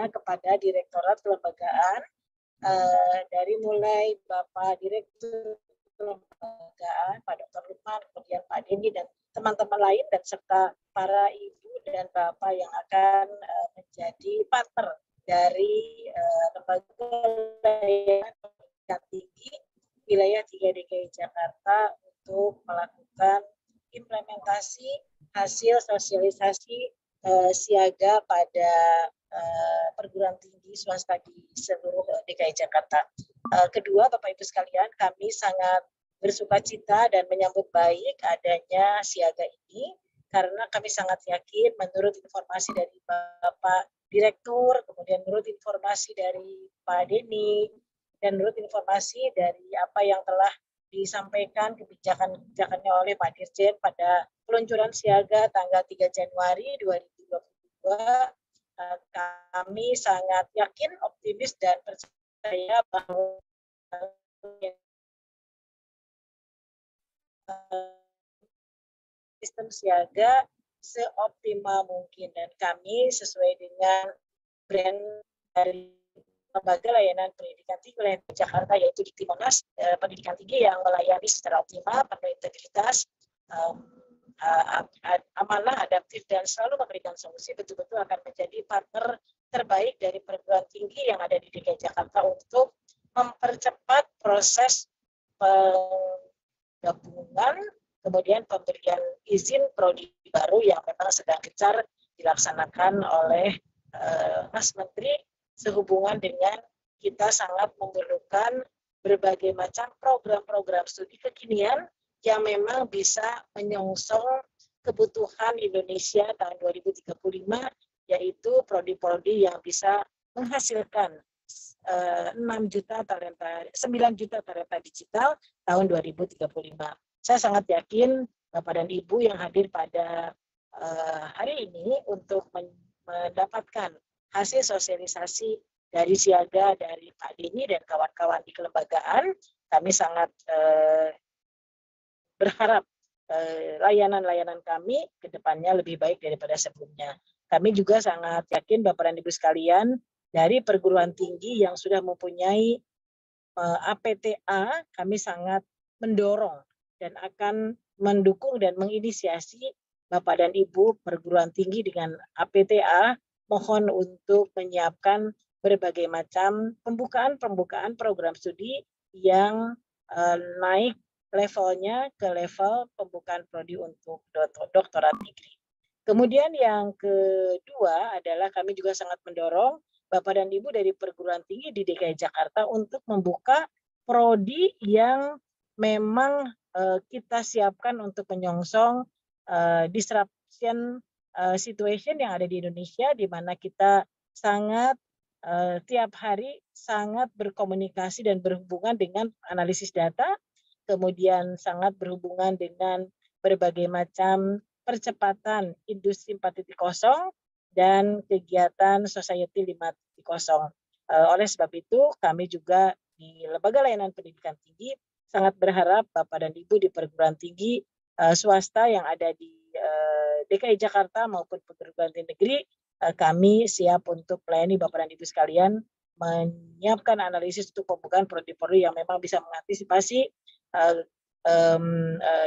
selanjutnya kepada Direktorat Kelembagaan, dari mulai Bapak Direktur Kelembagaan, Pak Dr. Lukman, kemudian Pak Denny dan teman-teman lain, dan serta para ibu dan bapak yang akan menjadi partner dari lembaga pendidikan tinggi wilayah 3 DKI Jakarta untuk melakukan implementasi hasil sosialisasi siaga pada perguruan tinggi swasta di seluruh DKI Jakarta. Kedua, Bapak Ibu sekalian, kami sangat bersukacita dan menyambut baik adanya siaga ini karena kami sangat yakin menurut informasi dari Bapak Direktur, kemudian menurut informasi dari Pak Denny, dan menurut informasi dari apa yang telah disampaikan kebijakan-kebijakannya oleh Pak Dirjen pada peluncuran siaga tanggal 3 Januari 2022, kami sangat yakin, optimis, dan percaya bahwa sistem siaga seoptimal mungkin, dan kami sesuai dengan brand dari lembaga layanan pendidikan tinggi wilayah Jakarta yaitu Dikti Monas, pendidikan tinggi yang melayani secara optimal, penuh integritas, amanah, adaptif, dan selalu memberikan solusi, betul-betul akan menjadi partner terbaik dari perguruan tinggi yang ada di DKI Jakarta untuk mempercepat proses penggabungan, kemudian pemberian izin prodi baru yang memang sedang gencar dilaksanakan oleh Mas Menteri, sehubungan dengan kita sangat memerlukan berbagai macam program-program studi kekinian yang memang bisa menyongsong kebutuhan Indonesia tahun 2035, yaitu prodi-prodi yang bisa menghasilkan 9 juta talenta digital tahun 2035. Saya sangat yakin Bapak dan Ibu yang hadir pada hari ini untuk mendapatkan hasil sosialisasi dari siaga dari Pak Denny dan kawan-kawan di kelembagaan. Kami sangat berharap layanan-layanan kami ke depannya lebih baik daripada sebelumnya. Kami juga sangat yakin Bapak dan Ibu sekalian, dari perguruan tinggi yang sudah mempunyai APTA, kami sangat mendorong dan akan mendukung dan menginisiasi Bapak dan Ibu perguruan tinggi dengan APTA, mohon untuk menyiapkan berbagai macam pembukaan program studi yang naik levelnya ke level pembukaan prodi untuk doktorat degree. Kemudian yang kedua adalah kami juga sangat mendorong Bapak dan Ibu dari perguruan tinggi di DKI Jakarta untuk membuka prodi yang memang kita siapkan untuk menyongsong disruption situation yang ada di Indonesia, di mana kita sangat tiap hari sangat berkomunikasi dan berhubungan dengan analisis data, kemudian sangat berhubungan dengan berbagai macam percepatan industri 4.0 dan kegiatan society 5.0. Oleh sebab itu, kami juga di Lembaga Layanan Pendidikan Tinggi sangat berharap Bapak dan Ibu di perguruan tinggi swasta yang ada di DKI Jakarta maupun perguruan tinggi negeri, kami siap untuk melayani Bapak dan Ibu sekalian, menyiapkan analisis untuk pembukaan prodi-prodi yang memang bisa mengantisipasi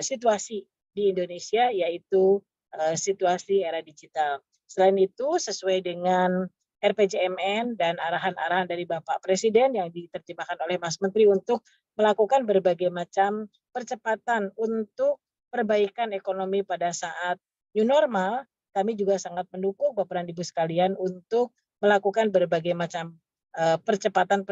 situasi di Indonesia, yaitu situasi era digital. Selain itu, sesuai dengan RPJMN dan arahan-arahan dari Bapak Presiden yang diterjemahkan oleh Mas Menteri untuk melakukan berbagai macam percepatan untuk perbaikan ekonomi pada saat new normal, kami juga sangat mendukung Bapak dan Ibu sekalian untuk melakukan berbagai macam percepatan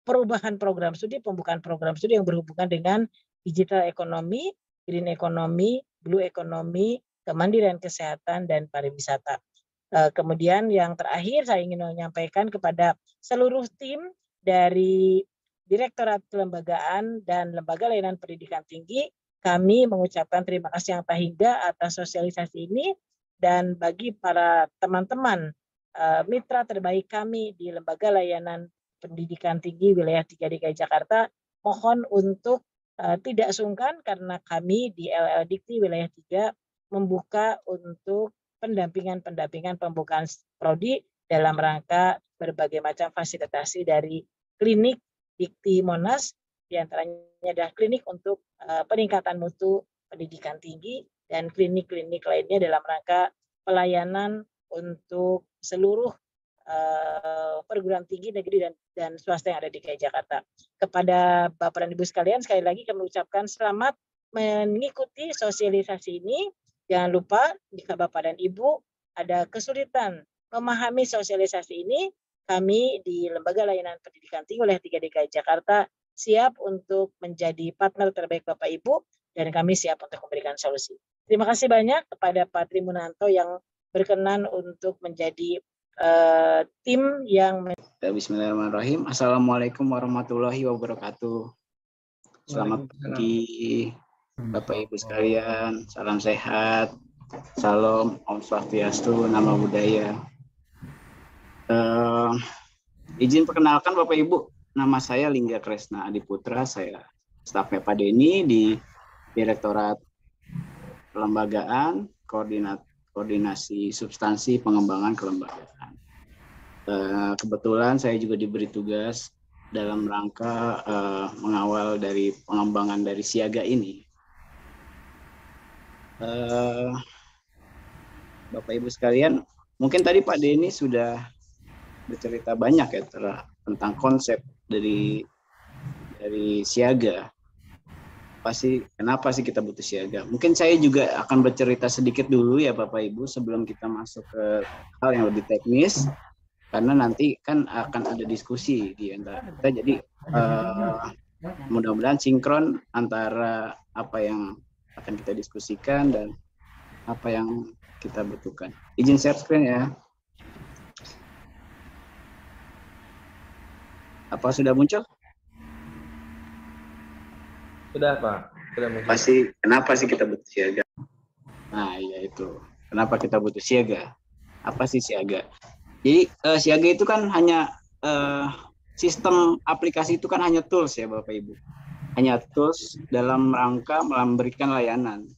perubahan program studi, pembukaan program studi yang berhubungan dengan digital ekonomi, green ekonomi, blue ekonomi, kemandirian kesehatan, dan pariwisata. Kemudian yang terakhir saya ingin menyampaikan kepada seluruh tim dari Direktorat Kelembagaan dan Lembaga Layanan Pendidikan Tinggi, kami mengucapkan terima kasih yang tak hingga atas sosialisasi ini, dan bagi para teman-teman mitra terbaik kami di Lembaga Layanan Pendidikan Tinggi Wilayah 3 DKI Jakarta, mohon untuk tidak sungkan karena kami di LL Dikti Wilayah 3 membuka untuk pendampingan pembukaan prodi dalam rangka berbagai macam fasilitasi dari klinik Dikti Monas, diantaranya adalah klinik untuk peningkatan mutu pendidikan tinggi dan klinik-klinik lainnya dalam rangka pelayanan untuk seluruh perguruan tinggi negeri dan swasta yang ada di DKI Jakarta. Kepada Bapak dan Ibu sekalian, sekali lagi kami ucapkan selamat mengikuti sosialisasi ini. Jangan lupa jika Bapak dan Ibu ada kesulitan memahami sosialisasi ini, kami di Lembaga Layanan Pendidikan Tinggi oleh 3 DKI Jakarta siap untuk menjadi partner terbaik Bapak Ibu, dan kami siap untuk memberikan solusi. Terima kasih banyak kepada Pak Trimunanto yang berkenan untuk menjadi tim yang... Bismillahirrahmanirrahim. Assalamualaikum warahmatullahi wabarakatuh. Selamat pagi Bapak Ibu sekalian, salam sehat, salam, Om Swastiastu, nama budaya. Izin perkenalkan Bapak Ibu, nama saya Lingga Kresna Adiputra, saya stafnya Pak Denny di Direktorat Kelembagaan, Koordinasi Substansi Pengembangan Kelembagaan. Kebetulan saya juga diberi tugas dalam rangka mengawal dari pengembangan dari siaga ini. Bapak Ibu sekalian, mungkin tadi Pak Denny sudah bercerita banyak ya tentang konsep dari siaga. Kenapa sih kita butuh siaga? Mungkin saya juga akan bercerita sedikit dulu ya Bapak Ibu sebelum kita masuk ke hal yang lebih teknis, karena nanti kan akan ada diskusi di antara kita. Jadi mudah-mudahan sinkron antara apa yang akan kita diskusikan dan apa yang kita butuhkan. Izin share screen ya. Apa sudah muncul? Sudah Pak, sudah muncul. Kenapa sih kita butuh siaga? Nah ya itu, kenapa kita butuh siaga? Apa sih siaga? Jadi siaga itu kan hanya sistem aplikasi itu kan hanya tools ya Bapak Ibu. Hanya tools dalam rangka memberikan layanan.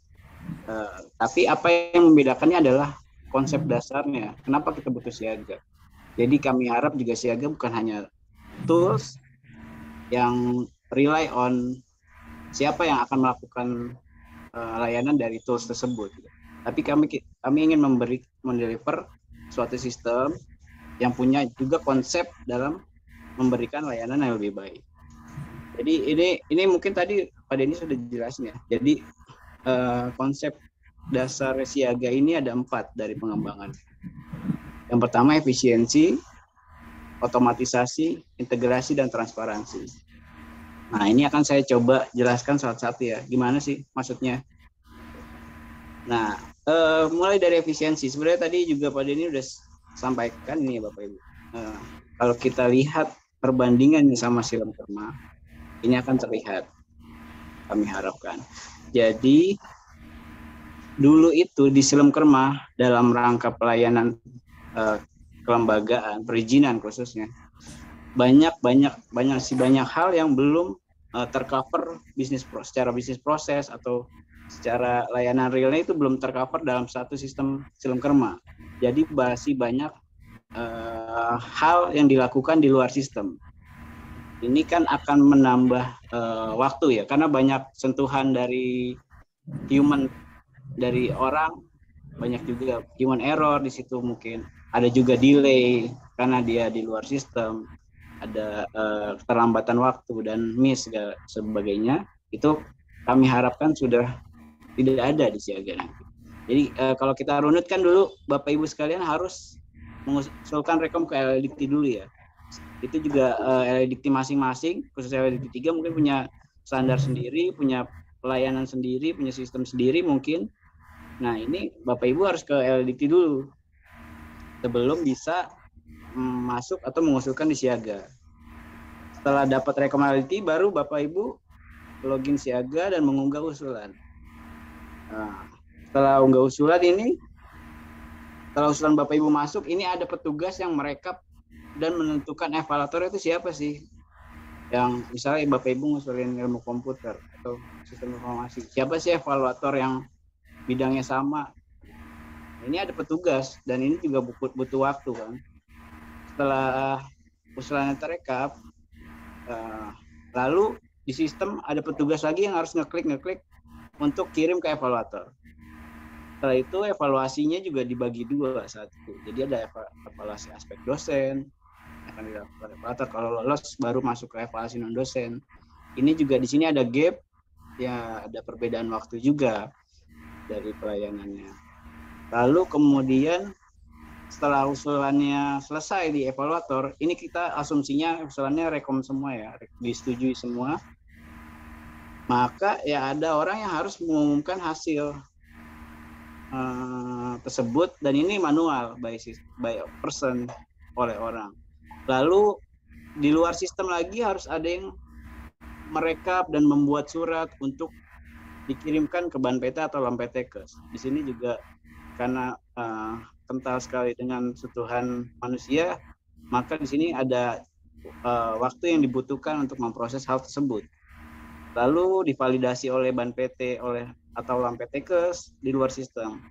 Tapi apa yang membedakannya adalah konsep dasarnya. Kenapa kita butuh siaga? Jadi kami harap juga siaga bukan hanya tools yang rely on siapa yang akan melakukan layanan dari tools tersebut. Tapi kami ingin mendeliver suatu sistem yang punya juga konsep dalam memberikan layanan yang lebih baik. Jadi ini mungkin tadi Pak Denny sudah jelasin ya. Jadi konsep dasar siaga ini ada 4 dari pengembangan. Yang pertama efisiensi, otomatisasi, integrasi, dan transparansi. Nah ini akan saya coba jelaskan satu-satu ya. Gimana sih maksudnya? Nah mulai dari efisiensi. Sebenarnya tadi juga Pak Denny udah sampaikan ini ya Bapak Ibu. Kalau kita lihat perbandingannya sama Silem Kerma, ini akan terlihat. Kami harapkan. Jadi dulu itu di Silem Kerma dalam rangka pelayanan kelembagaan, perizinan khususnya, banyak hal yang belum tercover secara bisnis proses atau secara layanan realnya itu belum tercover dalam satu sistem Silem Kerma. Jadi masih banyak hal yang dilakukan di luar sistem. Ini kan akan menambah waktu ya, karena banyak sentuhan dari human, dari orang, banyak juga human error di situ, mungkin ada juga delay karena dia di luar sistem, ada keterlambatan waktu dan miss sebagainya. Itu kami harapkan sudah tidak ada di siaga nanti. Jadi kalau kita runutkan dulu Bapak Ibu sekalian harus mengusulkan rekom ke LLDikti dulu ya. Itu juga LLDikti masing-masing, khususnya LLDikti 3 mungkin punya standar sendiri, punya pelayanan sendiri, punya sistem sendiri mungkin. Nah ini Bapak Ibu harus ke LLDikti dulu sebelum bisa masuk atau mengusulkan di siaga. Setelah dapat rekom LLDikti baru Bapak Ibu login siaga dan mengunggah usulan. Nah, setelah unggah usulan ini, setelah usulan Bapak Ibu masuk, ini ada petugas yang merekap dan menentukan evaluator itu siapa sih. Yang misalnya Bapak Ibu ngusulin ilmu komputer atau sistem informasi, siapa sih evaluator yang bidangnya sama. Ini ada petugas dan ini juga butuh waktu kan. setelah usulannya terekap, lalu di sistem ada petugas lagi yang harus ngeklik untuk kirim ke evaluator. Setelah itu evaluasinya juga dibagi dua saat itu. Jadi ada evaluasi aspek dosen, akan dilakukan evaluator. Kalau lolos baru masuk ke evaluasi non dosen. Ini juga di sini ada gap, ya ada perbedaan waktu juga dari pelayanannya. Lalu kemudian setelah usulannya selesai di evaluator, ini kita asumsinya usulannya rekom semua ya, disetujui semua. Maka ya ada orang yang harus mengumumkan hasil tersebut, dan ini manual by person, oleh orang. Lalu di luar sistem lagi harus ada yang merekap dan membuat surat untuk dikirimkan ke BANPT atau Lampetekes. Di sini juga karena kental sekali dengan sentuhan manusia, maka di sini ada waktu yang dibutuhkan untuk memproses hal tersebut. Lalu divalidasi oleh BANPT atau Lampetekes di luar sistem.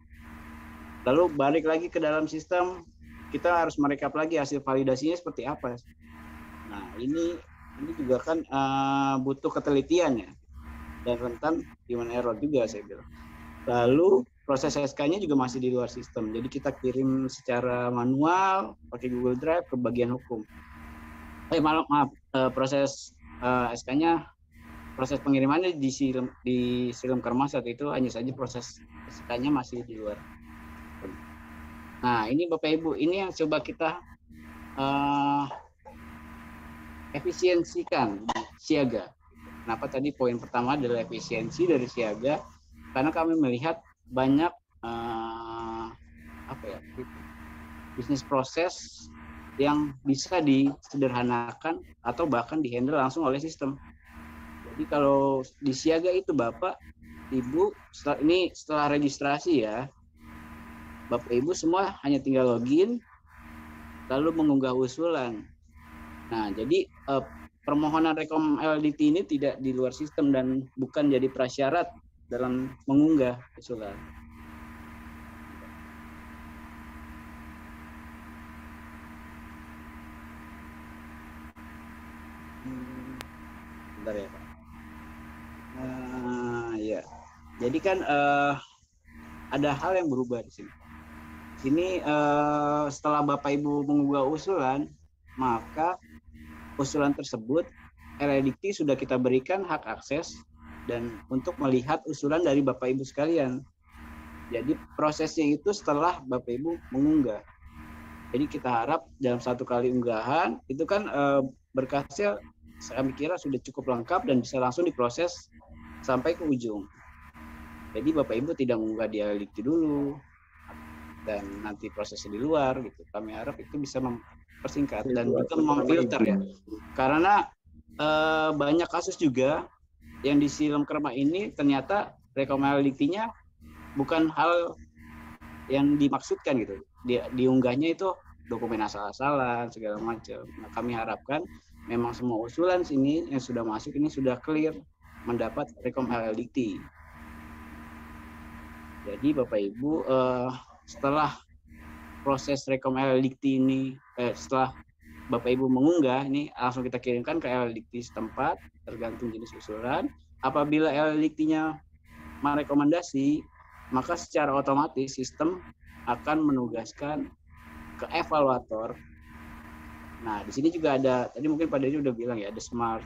Lalu balik lagi ke dalam sistem, kita harus merekap lagi hasil validasinya seperti apa. Nah, ini juga kan butuh ketelitian ya, dan rentan human error juga saya bilang. Lalu proses SK-nya juga masih di luar sistem, jadi kita kirim secara manual pakai Google Drive ke bagian hukum. Maaf, proses SK-nya, proses pengirimannya di Silem Kermas saat itu, hanya saja proses SK-nya masih di luar. Nah, ini Bapak Ibu, ini yang coba kita efisiensikan siaga. Kenapa tadi poin pertama adalah efisiensi dari siaga? Karena kami melihat banyak bisnis proses yang bisa disederhanakan atau bahkan dihandle langsung oleh sistem. Jadi kalau di siaga itu Bapak, Ibu, setelah registrasi ya, Bapak Ibu semua hanya tinggal login, lalu mengunggah usulan. Nah, jadi permohonan rekom LDT ini tidak di luar sistem dan bukan jadi prasyarat dalam mengunggah usulan. Bentar ya Pak. Ya. Jadi kan ada hal yang berubah di sini. Ini setelah Bapak Ibu mengunggah usulan, maka usulan tersebut LLDT sudah kita berikan hak akses dan untuk melihat usulan dari Bapak Ibu sekalian. Jadi prosesnya itu setelah Bapak Ibu mengunggah. Jadi kita harap dalam satu kali unggahan itu kan berkasnya kami kira sudah cukup lengkap dan bisa langsung diproses sampai ke ujung. Jadi Bapak Ibu tidak mengunggah di LLDT dulu dan nanti prosesnya di luar gitu. Kami harap itu bisa mempersingkat dan juga memfilter ya. Karena banyak kasus juga yang di Silem Kerma ini ternyata rekom LLDT-nya bukan hal yang dimaksudkan gitu. Diunggahnya itu dokumen asal-asalan segala macam. Nah, kami harapkan memang semua usulan sini yang sudah masuk ini sudah clear mendapat rekom LLDT. Jadi Bapak Ibu setelah proses rekom LLDT ini setelah Bapak Ibu mengunggah ini langsung kita kirimkan ke LLDT setempat tergantung jenis usulan. Apabila LLDT-nya merekomendasi, maka secara otomatis sistem akan menugaskan ke evaluator. Nah, di sini juga ada, tadi mungkin Pak Dedi udah bilang ya, ada smart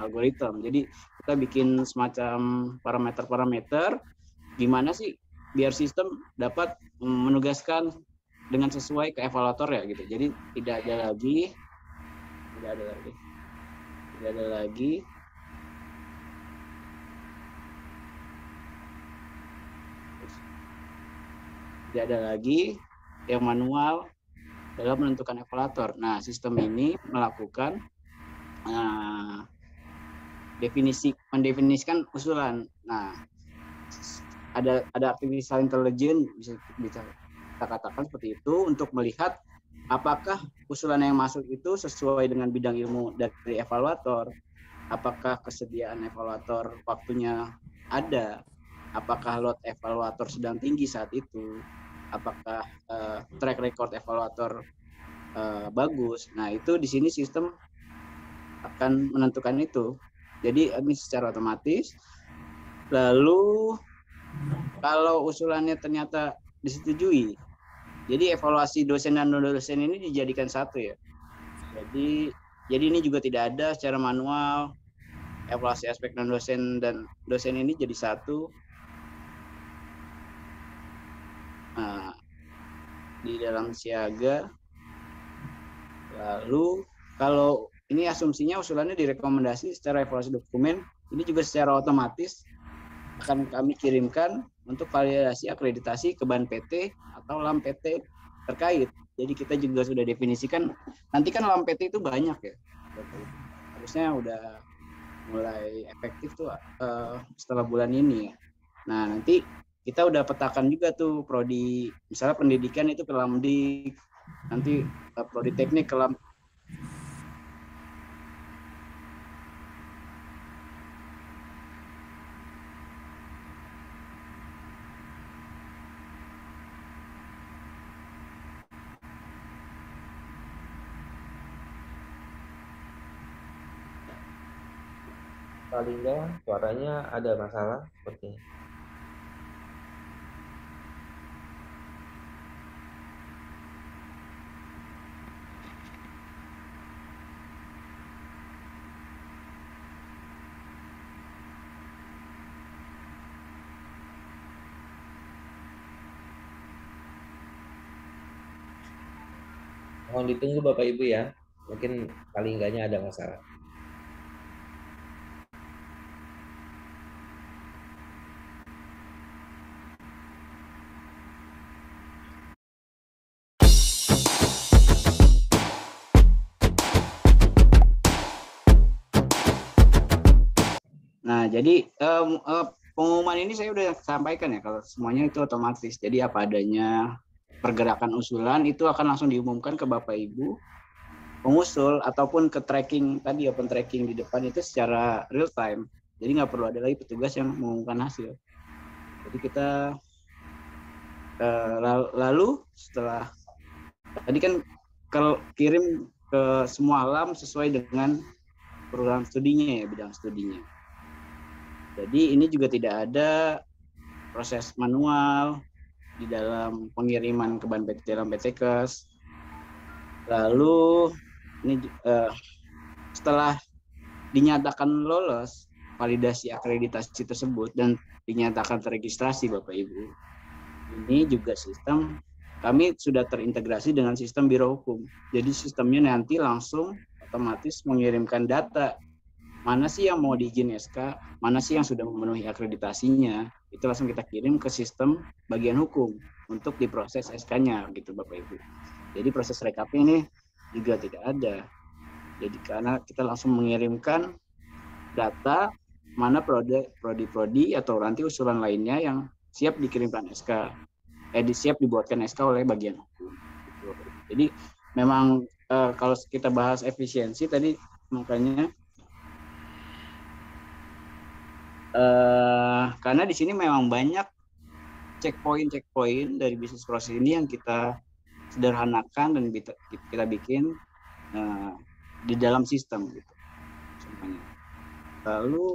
algorithm. Jadi kita bikin semacam parameter-parameter gimana sih biar sistem dapat menugaskan dengan sesuai ke evaluator ya gitu. Jadi tidak ada lagi yang manual dalam menentukan evaluator. Nah, sistem ini melakukan mendefinisikan usulan. Nah, ada artificial intelligence bisa kita katakan seperti itu untuk melihat apakah usulan yang masuk itu sesuai dengan bidang ilmu dari evaluator, apakah kesediaan evaluator waktunya ada, apakah load evaluator sedang tinggi saat itu, apakah track record evaluator bagus. Nah, itu di sini sistem akan menentukan itu. Jadi ini secara otomatis. Lalu kalau usulannya ternyata disetujui, jadi evaluasi dosen dan non-dosen ini dijadikan satu ya. Jadi ini juga tidak ada secara manual. Evaluasi aspek non-dosen dan dosen ini jadi satu. Nah, di dalam siaga. Lalu kalau ini asumsinya usulannya direkomendasi secara evaluasi dokumen, ini juga secara otomatis akan kami kirimkan untuk validasi akreditasi ke BAN PT atau LAM PT terkait. Jadi kita juga sudah definisikan, nanti kan LAM PT itu banyak ya. Harusnya udah mulai efektif tuh setelah bulan ini. Nah, nanti kita udah petakan juga tuh prodi, misalnya pendidikan itu ke LAMDIK, nanti prodi teknik ke LAM. Paling enggak suaranya ada masalah sepertinya. Mohon ditunggu Bapak Ibu ya. Mungkin paling enggaknya ada masalah. Nah, jadi pengumuman ini saya udah sampaikan ya, kalau semuanya itu otomatis. Jadi apa adanya pergerakan usulan itu akan langsung diumumkan ke Bapak Ibu pengusul ataupun ke tracking tadi, open tracking di depan itu secara real time. Jadi nggak perlu ada lagi petugas yang mengumumkan hasil. Jadi kita lalu setelah tadi kan kirim ke semua LAM sesuai dengan program studinya ya, bidang studinya. Jadi ini juga tidak ada proses manual di dalam pengiriman ke BAN PT dalam PTKes. Lalu ini setelah dinyatakan lolos validasi akreditasi tersebut dan dinyatakan terregistrasi Bapak Ibu, ini juga sistem kami sudah terintegrasi dengan sistem Biro Hukum. Jadi sistemnya nanti langsung otomatis mengirimkan data mana sih yang mau diizin SK, mana sih yang sudah memenuhi akreditasinya, itu langsung kita kirim ke sistem bagian hukum untuk diproses SK-nya gitu Bapak Ibu. Jadi proses rekapnya ini juga tidak ada. Jadi karena kita langsung mengirimkan data mana prodi atau nanti usulan lainnya yang siap dikirimkan SK, siap dibuatkan SK oleh bagian hukum. Jadi memang kalau kita bahas efisiensi tadi makanya karena di sini memang banyak checkpoint dari bisnis proses ini yang kita sederhanakan dan kita bikin di dalam sistem gitu. Lalu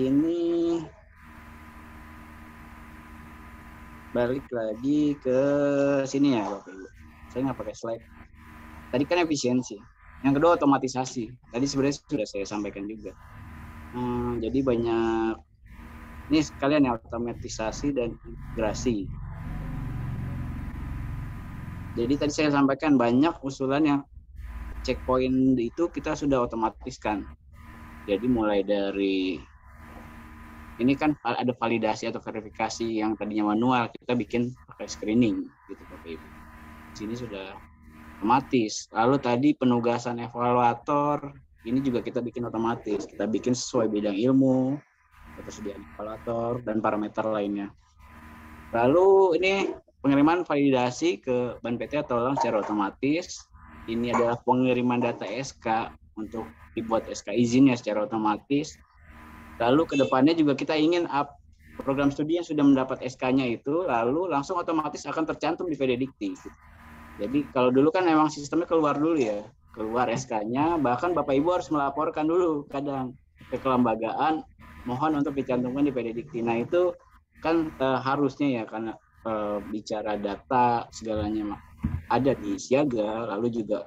ini balik lagi ke sini ya Bapak Ibu. Saya nggak pakai slide. Tadi kan efisiensi. Yang kedua otomatisasi. Tadi sebenarnya sudah saya sampaikan juga. Jadi banyak ini sekalian ya, otomatisasi dan integrasi. Jadi tadi saya sampaikan banyak usulan yang checkpoint itu kita sudah otomatiskan. Jadi mulai dari ini kan ada validasi atau verifikasi yang tadinya manual, kita bikin pakai screening gitu Bapak Ibu. Di sini sudah otomatis. Lalu tadi penugasan evaluator ini juga kita bikin otomatis. Kita bikin sesuai bidang ilmu, ketersediaan evaluator dan parameter lainnya. Lalu ini pengiriman validasi ke BAN PT atau LAM secara otomatis. Ini adalah pengiriman data SK untuk dibuat SK izinnya secara otomatis. Lalu ke depannya juga kita ingin program studi yang sudah mendapat SK-nya itu lalu langsung otomatis akan tercantum di VDDikti. Jadi kalau dulu kan memang sistemnya keluar dulu ya, keluar SK-nya, bahkan Bapak Ibu harus melaporkan dulu kadang ke kelembagaan, mohon untuk dicantumkan di PDDikti. Nah itu kan harusnya ya, karena bicara data segalanya ada di Siaga, lalu juga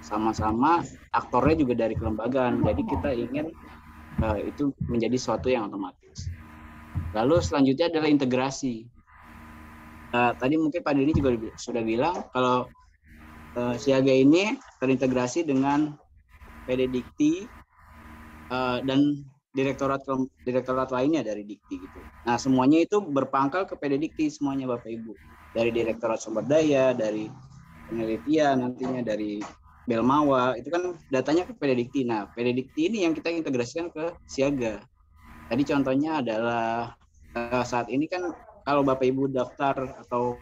sama-sama aktornya juga dari kelembagaan. Jadi kita ingin itu menjadi sesuatu yang otomatis. Lalu selanjutnya adalah integrasi. Tadi mungkin Pak Denny juga sudah bilang kalau Siaga ini terintegrasi dengan PDDikti dan direktorat lainnya dari Dikti gitu. Nah semuanya itu berpangkal ke PDDikti semuanya Bapak Ibu, dari Direktorat Sumber Daya, dari penelitian nantinya dari Belmawa, itu kan datanya ke PDDikti. Nah PDDikti ini yang kita integrasikan ke Siaga. Tadi contohnya adalah saat ini kan kalau Bapak Ibu daftar atau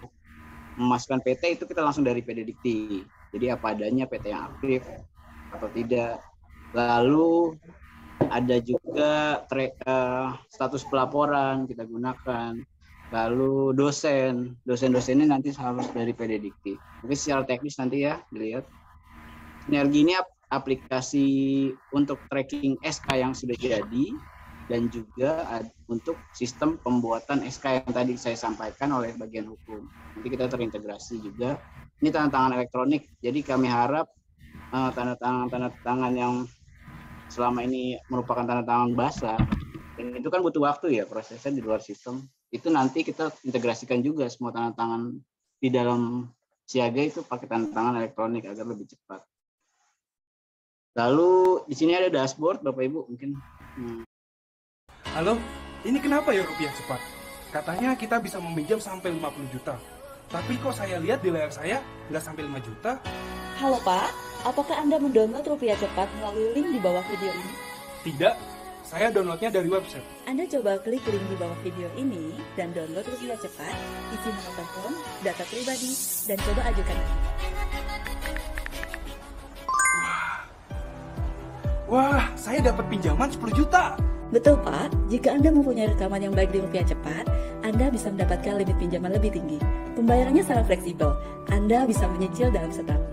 memasukkan PT itu kita langsung dari PDDikti. Jadi apa adanya PT yang aktif atau tidak. Lalu ada juga status pelaporan kita gunakan. Lalu dosen-dosennya nanti harus dari PDDikti. Mungkin secara teknis nanti ya dilihat. Sinergi ini aplikasi untuk tracking SK yang sudah jadi dan juga untuk sistem pembuatan SK yang tadi saya sampaikan oleh bagian hukum. Nanti kita terintegrasi juga. Ini tanda tangan elektronik. Jadi kami harap tanda tangan yang selama ini merupakan tanda tangan basah, dan itu kan butuh waktu ya prosesnya di luar sistem. Itu nanti kita integrasikan juga semua tanda tangan di dalam Siaga itu pakai tanda tangan elektronik agar lebih cepat. Lalu di sini ada dashboard Bapak Ibu mungkin. Halo, ini kenapa ya rupiah cepat? Katanya kita bisa meminjam sampai 50 juta. Tapi kok saya lihat di layar saya nggak sampai 5 juta? Halo Pak, apakah Anda mendownload Rupiah Cepat melalui link di bawah video ini? Tidak, saya downloadnya dari website. Anda coba klik link di bawah video ini dan download Rupiah Cepat, isi nomor telepon, data pribadi, dan coba ajukan lagi. Wah, saya dapat pinjaman 10 juta. Betul Pak, jika Anda mempunyai rekaman yang baik di Rupiah Cepat, Anda bisa mendapatkan limit pinjaman lebih tinggi. Pembayarannya sangat fleksibel, Anda bisa menyicil dalam setahun.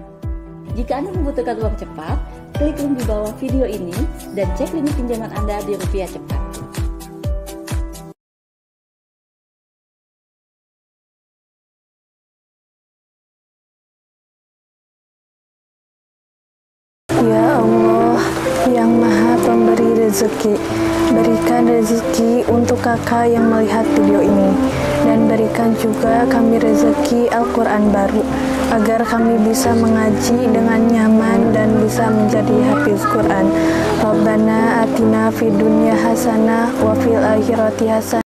Jika Anda membutuhkan uang cepat, klik link di bawah video ini dan cek limit pinjaman Anda di Rupiah Cepat. Ya Allah, yang maha pemberi rezeki, berikan rezeki untuk kakak yang melihat video ini, dan berikan juga kami rezeki Al-Quran baru, agar kami bisa mengaji dengan nyaman dan bisa menjadi hafiz Quran. Rabbana atina fid dunya hasanah wa fil akhirati hasanah